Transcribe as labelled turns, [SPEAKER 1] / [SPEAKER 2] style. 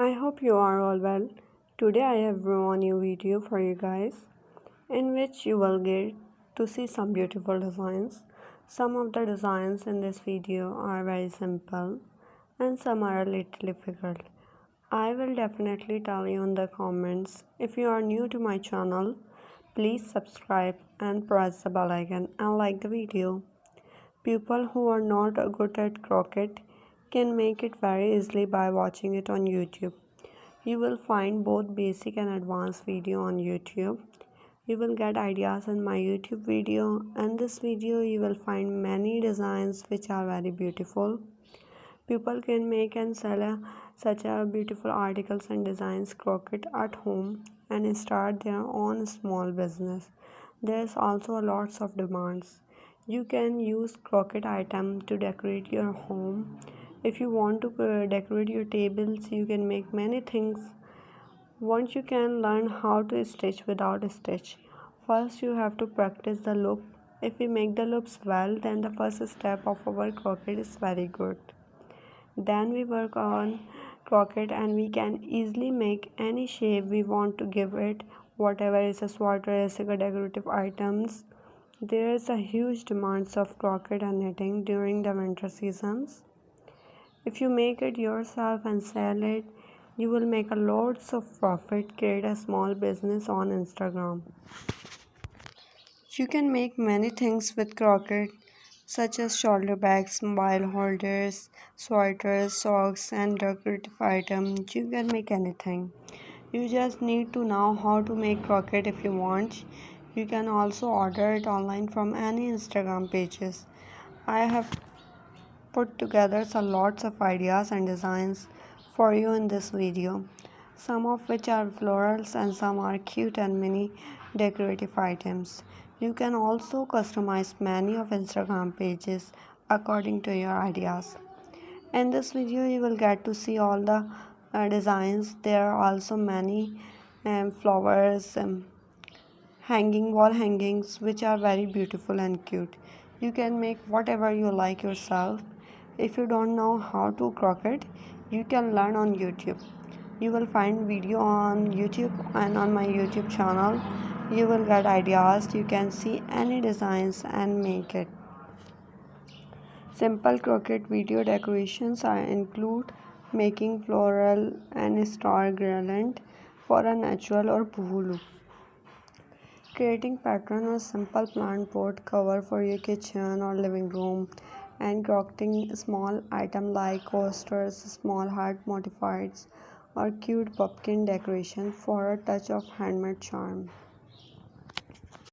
[SPEAKER 1] I hope you are all well. Today I have a new video for you guys in which you will get to see some beautiful designs. Some of the designs in this video are very simple and some are a little difficult. I will definitely tell you in the comments. If you are new to my channel, please subscribe and press the bell icon and like the video. People who are not good at crochet can make it very easily by watching it on YouTube. You will find both basic and advanced video on YouTube. You will get ideas in my YouTube video, and this video you will find many designs which are very beautiful. People can make and sell such a beautiful articles and designs crochet at home and start their own small business. There's also lots of demands. You can use crochet item to decorate your home. If you want to decorate your tables, you can make many things. Once you can learn how to stitch without a stitch. First you have to practice the loop. If we make the loops well, then the first step of our crochet is very good. Then we work on crochet and we can easily make any shape we want to give it, whatever is a sweater, is a decorative items. There is a huge demand of crochet and knitting during the winter seasons. If you make it yourself and sell it, you will make a lots of profit, create a small business on Instagram. You can make many things with crochet such as shoulder bags, mobile holders, sweaters, socks and decorative items. You can make anything. You just need to know how to make crochet if you want. You can also order it online from any Instagram pages. I have put together some lots of ideas and designs for you in this video, some of which are florals and some are cute and mini decorative items. You can also customize many of Instagram pages according to your ideas. In this video you will get to see all the designs. There are also many flowers, hanging wall hangings which are very beautiful and cute. You can make whatever you like yourself. If you don't know how to crochet, you can learn on YouTube. You will find video on YouTube and on my YouTube channel. You will get ideas. You can see any designs and make it. Simple crochet video decorations include making floral and star garland for a natural or boohoo look. Creating pattern or simple plant pot cover for your kitchen or living room, and crafting small item like coasters, small heart motifs, or cute pumpkin decoration for a touch of handmade charm.